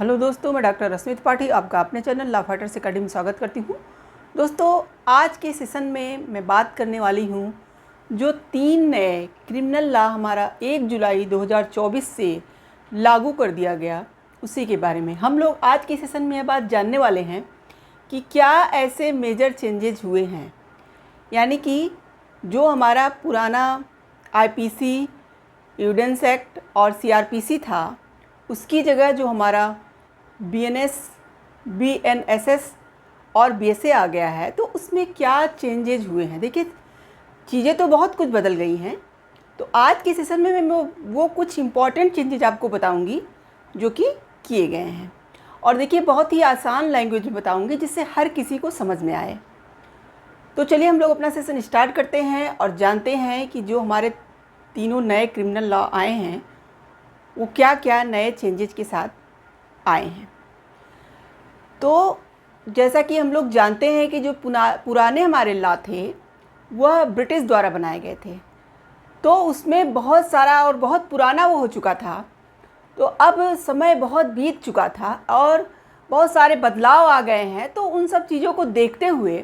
Hello दोस्तों, मैं doctor रश्मि त्रिपाठी आपका अपने चैनल लॉ फाइटर्स अकेडमी में स्वागत करती हूँ। दोस्तों, आज के सेशन में मैं बात करने वाली हूँ जो 3 नए क्रिमिनल लॉ हमारा 1 जुलाई 2024 से लागू कर दिया गया, उसी के बारे में हम लोग आज के सेशन में यह बात जानने वाले हैं कि क्या ऐसे मेजर चेंजेज हुए हैं। यानी कि जो हमारा पुराना आईपीसी, एविडेंस एक्ट और सीआरपीसी था, उसकी जगह जो हमारा बीएनएस, बीएनएसएस और बीएसए आ गया है, तो उसमें क्या चेंजेज हुए हैं। देखिए, चीज़ें तो बहुत कुछ बदल गई हैं। तो आज के सेशन में मैं वो कुछ इम्पॉर्टेंट चेंजेज आपको बताऊंगी जो कि किए गए हैं। और देखिए, बहुत ही आसान लैंग्वेज में बताऊंगी जिससे हर किसी को समझ में आए। तो चलिए हम लोग अपना सेशन स्टार्ट करते हैं और जानते हैं कि जो हमारे तीनों नए क्रिमिनल लॉ आए हैं वो क्या क्या नए चेंजेज के साथ आए हैं। तो जैसा कि हम लोग जानते हैं कि जो पुराने हमारे लॉ थे वह ब्रिटिश द्वारा बनाए गए थे, तो उसमें बहुत सारा और बहुत पुराना वो हो चुका था। तो अब समय बहुत बीत चुका था और बहुत सारे बदलाव आ गए हैं। तो उन सब चीज़ों को देखते हुए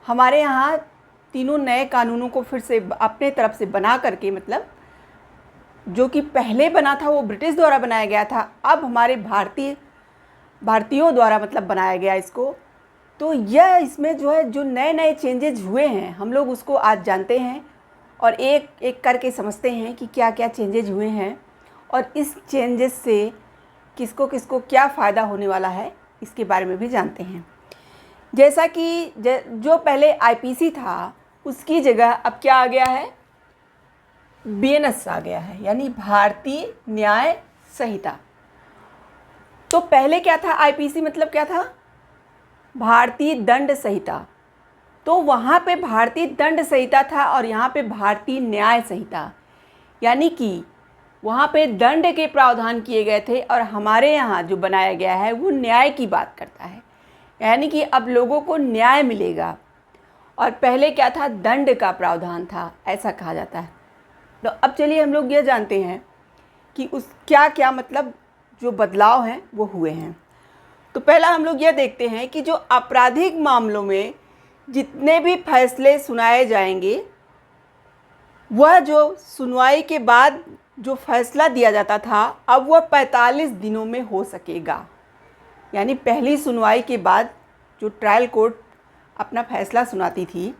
हमारे यहाँ तीनों नए कानूनों को फिर से अपने तरफ से बना करके, मतलब जो कि पहले बना था वो ब्रिटिश द्वारा बनाया गया था, अब हमारे भारतीयों द्वारा मतलब बनाया गया इसको। तो यह इसमें जो है जो नए नए चेंजेज हुए हैं हम लोग उसको आज जानते हैं और एक एक करके समझते हैं कि क्या क्या चेंजेज हुए हैं और इस चेंजेस से किसको किसको क्या फ़ायदा होने वाला है, इसके बारे में भी जानते हैं। जैसा कि जो पहले आईपीसी था उसकी जगह अब क्या आ गया है, बीएनएस आ गया है, यानी भारतीय न्याय संहिता। तो पहले क्या था, आईपीसी मतलब क्या था, भारतीय दंड संहिता। तो वहाँ पे भारतीय दंड संहिता था और यहाँ पे भारतीय न्याय संहिता, यानी कि वहाँ पे दंड के प्रावधान किए गए थे और हमारे यहाँ जो बनाया गया है वो न्याय की बात करता है, यानी कि अब लोगों को न्याय मिलेगा। और पहले क्या था, दंड का प्रावधान था, ऐसा कहा जाता है। तो अब चलिए हम लोग ये जानते हैं कि उस क्या क्या मतलब जो बदलाव हैं वो हुए हैं। तो पहला हम लोग ये देखते हैं कि जो आपराधिक मामलों में जितने भी फैसले सुनाए जाएंगे, वह जो सुनवाई के बाद जो फैसला दिया जाता था अब वह 45 दिनों में हो सकेगा। यानी पहली सुनवाई के बाद जो ट्रायल कोर्ट अपना फैसला सुनाती थी,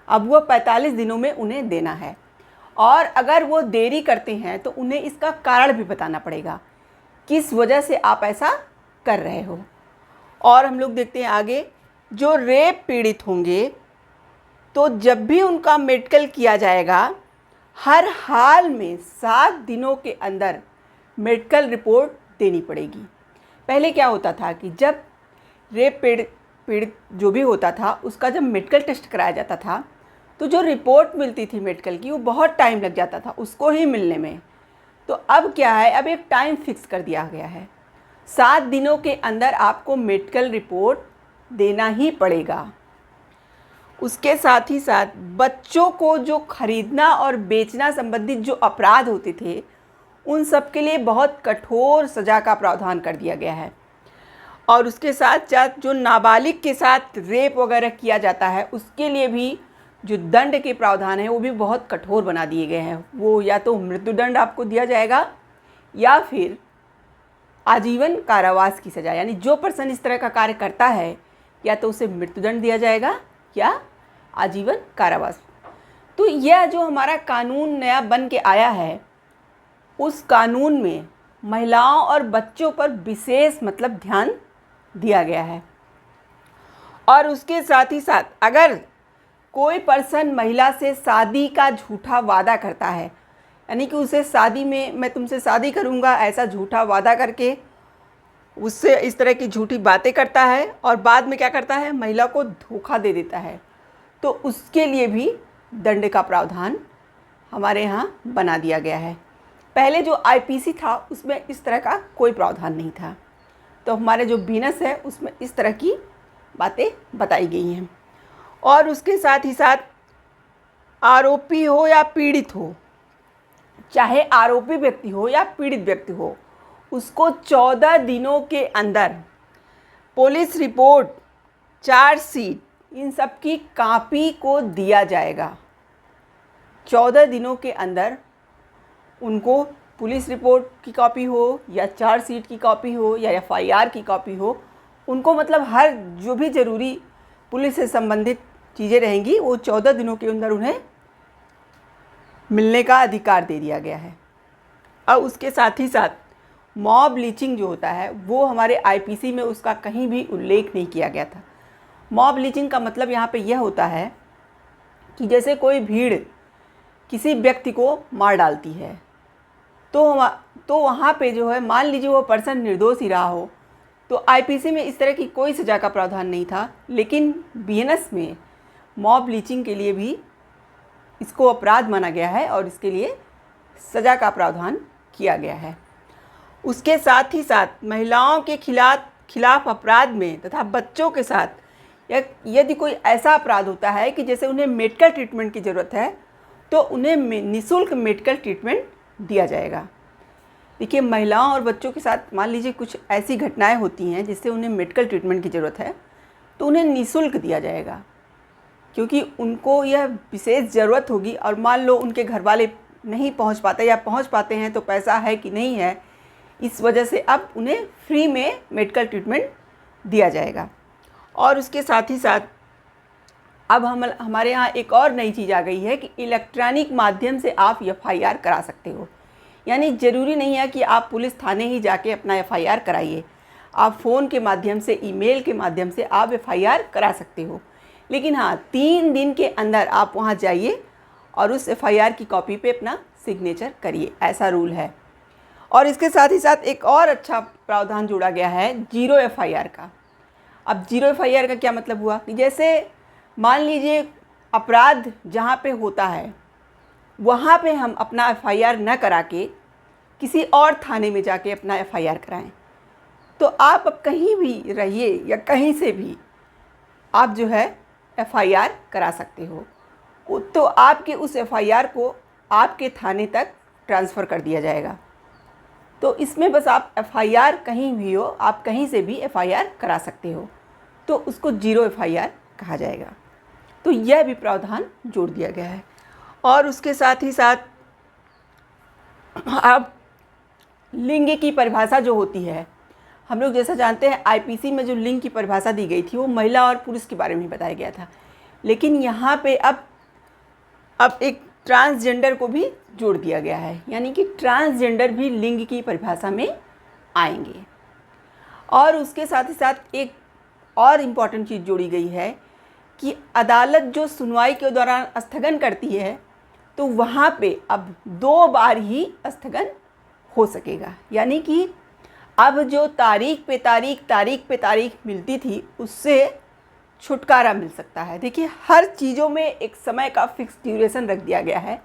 अब वह 45 दिनों में उन्हें देना है। और अगर वो देरी करते हैं तो उन्हें इसका कारण भी बताना पड़ेगा, किस वजह से आप ऐसा कर रहे हो। और हम लोग देखते हैं आगे, जो रेप पीड़ित होंगे तो जब भी उनका मेडिकल किया जाएगा, हर हाल में 7 दिनों के अंदर मेडिकल रिपोर्ट देनी पड़ेगी। पहले क्या होता था कि जब रेप पीड़ित जो भी होता था उसका जब मेडिकल टेस्ट कराया जाता था तो जो रिपोर्ट मिलती थी मेडिकल की वो बहुत टाइम लग जाता था उसको ही मिलने में। तो अब क्या है, अब एक टाइम फिक्स कर दिया गया है, 7 दिनों के अंदर आपको मेडिकल रिपोर्ट देना ही पड़ेगा। उसके साथ ही साथ बच्चों को जो खरीदना और बेचना संबंधित जो अपराध होते थे उन सब के लिए बहुत कठोर सज़ा का प्रावधान कर दिया गया है। और उसके साथ साथ जो नाबालिग के साथ रेप वगैरह किया जाता है उसके लिए भी जो दंड के प्रावधान है वो भी बहुत कठोर बना दिए गए हैं। वो या तो मृत्युदंड आपको दिया जाएगा या फिर आजीवन कारावास की सज़ा, यानी जो पर्सन इस तरह का कार्य करता है या तो उसे मृत्युदंड दिया जाएगा या आजीवन कारावास। तो यह जो हमारा कानून नया बन के आया है उस कानून में महिलाओं और बच्चों पर विशेष मतलब ध्यान दिया गया है। और उसके साथ ही साथ अगर कोई पर्सन महिला से शादी का झूठा वादा करता है, यानी कि उसे शादी में मैं तुमसे शादी करूंगा ऐसा झूठा वादा करके उससे इस तरह की झूठी बातें करता है और बाद में क्या करता है, महिला को धोखा दे देता है, तो उसके लिए भी दंड का प्रावधान हमारे यहाँ बना दिया गया है। पहले जो आईपीसी था उसमें इस तरह का कोई प्रावधान नहीं था। तो हमारे जो बीएनएस है उसमें इस तरह की बातें बताई गई हैं। और उसके साथ ही साथ आरोपी हो या पीड़ित हो, चाहे आरोपी व्यक्ति हो या पीड़ित व्यक्ति हो, उसको 14 दिनों के अंदर पुलिस रिपोर्ट, चार्जशीट, इन सब की कॉपी को दिया जाएगा। 14 दिनों के अंदर उनको पुलिस रिपोर्ट की कॉपी हो या चार्जशीट की कॉपी हो या एफआईआर की कॉपी हो, उनको मतलब हर जो भी ज़रूरी पुलिस से संबंधित चीज़ें रहेंगी वो 14 दिनों के अंदर उन्हें मिलने का अधिकार दे दिया गया है। और उसके साथ ही साथ मॉब लिंचिंग जो होता है वो हमारे आईपीसी में उसका कहीं भी उल्लेख नहीं किया गया था। मॉब लिंचिंग का मतलब यहाँ पे यह होता है कि जैसे कोई भीड़ किसी व्यक्ति को मार डालती है तो वहाँ पे जो है, मान लीजिए वो पर्सन निर्दोष ही रहा हो, तो आईपीसी में इस तरह की कोई सज़ा का प्रावधान नहीं था, लेकिन बीएनएस में मॉब लिंचिंग के लिए भी इसको अपराध माना गया है और इसके लिए सज़ा का प्रावधान किया गया है। उसके साथ ही साथ महिलाओं के खिलाफ अपराध में तथा बच्चों के साथ यदि कोई ऐसा अपराध होता है कि जैसे उन्हें मेडिकल ट्रीटमेंट की ज़रूरत है तो उन्हें निःशुल्क मेडिकल ट्रीटमेंट दिया जाएगा। देखिए, महिलाओं और बच्चों के साथ मान लीजिए कुछ ऐसी घटनाएं होती हैं जिससे उन्हें मेडिकल ट्रीटमेंट की ज़रूरत है तो उन्हें निःशुल्क दिया जाएगा, क्योंकि उनको यह विशेष ज़रूरत होगी और मान लो उनके घर वाले नहीं पहुंच पाते या पहुंच पाते हैं तो पैसा है कि नहीं है, इस वजह से अब उन्हें फ्री में मेडिकल ट्रीटमेंट दिया जाएगा। और उसके साथ ही साथ अब हमारे यहाँ एक और नई चीज़ आ गई है कि इलेक्ट्रॉनिक माध्यम से आप एफआईआर करा सकते हो। यानी ज़रूरी नहीं है कि आप पुलिस थाने ही जाके अपना एफआईआर कराइए, आप फ़ोन के माध्यम से, ईमेल के माध्यम से आप एफआईआर करा सकते हो। लेकिन हाँ, 3 दिन के अंदर आप वहाँ जाइए और उस एफआईआर की कॉपी पे अपना सिग्नेचर करिए, ऐसा रूल है। और इसके साथ ही साथ एक और अच्छा प्रावधान जोड़ा गया है जीरो एफआईआर का। अब जीरो एफआईआर का क्या मतलब हुआ कि जैसे मान लीजिए अपराध जहाँ पे होता है वहाँ पे हम अपना एफआईआर न करा के किसी और थाने में जाके अपना एफआईआर कराएं, तो आप अब कहीं भी रहिए या कहीं से भी आप जो है एफआईआर करा सकते हो। तो आपके उस एफआईआर को आपके थाने तक ट्रांसफ़र कर दिया जाएगा। तो इसमें बस आप एफआईआर कहीं भी हो, आप कहीं से भी एफआईआर करा सकते हो, तो उसको जीरो एफआईआर कहा जाएगा। तो यह भी प्रावधान जोड़ दिया गया है। और उसके साथ ही साथ अब लिंग की परिभाषा जो होती है, हम लोग जैसा जानते हैं आईपीसी में जो लिंग की परिभाषा दी गई थी वो महिला और पुरुष के बारे में बताया गया था, लेकिन यहाँ पे अब एक ट्रांसजेंडर को भी जोड़ दिया गया है, यानी कि ट्रांसजेंडर भी लिंग की परिभाषा में आएंगे। और उसके साथ ही साथ एक और इम्पॉर्टेंट चीज़ जोड़ी गई है कि अदालत जो सुनवाई के दौरान स्थगन करती है तो वहाँ पे अब 2 बार ही स्थगन हो सकेगा। यानी कि अब जो तारीख पे तारीख मिलती थी उससे छुटकारा मिल सकता है। देखिए, हर चीज़ों में एक समय का फिक्स ड्यूरेशन रख दिया गया है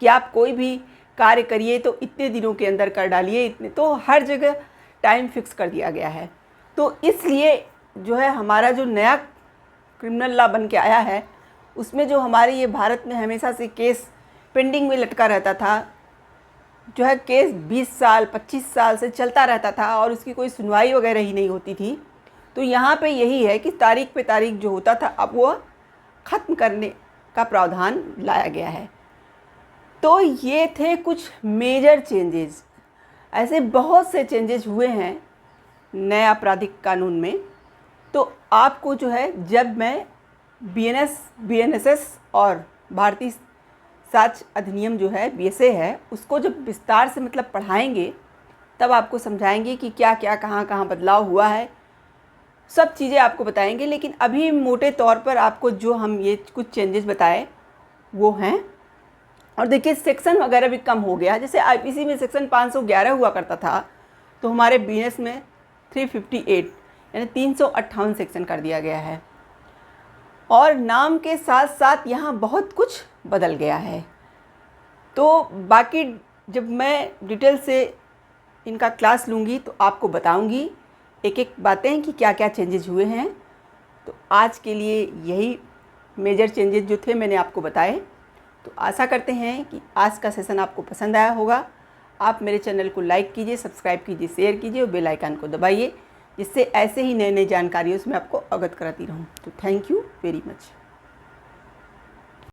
कि आप कोई भी कार्य करिए तो इतने दिनों के अंदर कर डालिए, इतने, तो हर जगह टाइम फिक्स कर दिया गया है। तो इसलिए जो है हमारा जो नया क्रिमिनल लॉ बन के आया है उसमें जो हमारे ये भारत में हमेशा से केस पेंडिंग में लटका रहता था, जो है केस 20 साल 25 साल से चलता रहता था और उसकी कोई सुनवाई वगैरह ही नहीं होती थी, तो यहाँ पे यही है कि तारीख पे तारीख जो होता था अब वो ख़त्म करने का प्रावधान लाया गया है। तो ये थे कुछ मेजर चेंजेस। ऐसे बहुत से चेंजेस हुए हैं नए आपराधिक कानून में। तो आपको जो है जब मैं बीएनएसएस और भारतीय साक्ष्य अधिनियम जो है बीएसए है उसको जब विस्तार से मतलब पढ़ाएंगे तब आपको समझाएंगे कि क्या क्या कहाँ कहाँ बदलाव हुआ है, सब चीज़ें आपको बताएंगे। लेकिन अभी मोटे तौर पर आपको जो हम ये कुछ चेंजेस बताए वो हैं। और देखिए, सेक्शन वगैरह भी कम हो गया। जैसे आईपीसी में सेक्शन 511 हुआ करता था तो हमारे बीएनएस में 358 यानी 358 सेक्शन कर दिया गया है। और नाम के साथ साथ यहाँ बहुत कुछ बदल गया है। तो बाकी जब मैं डिटेल से इनका क्लास लूँगी तो आपको बताऊँगी एक एक बातें कि क्या क्या चेंजेस हुए हैं। तो आज के लिए यही मेजर चेंजेस जो थे मैंने आपको बताए। तो आशा करते हैं कि आज का सेशन आपको पसंद आया होगा। आप मेरे चैनल को लाइक कीजिए, सब्सक्राइब कीजिए, शेयर कीजिए और बेल आइकन को दबाइए, जिससे ऐसे ही नए नए जानकारियों से मैं आपको अवगत कराती रहूँ। तो थैंक यू वेरी मच।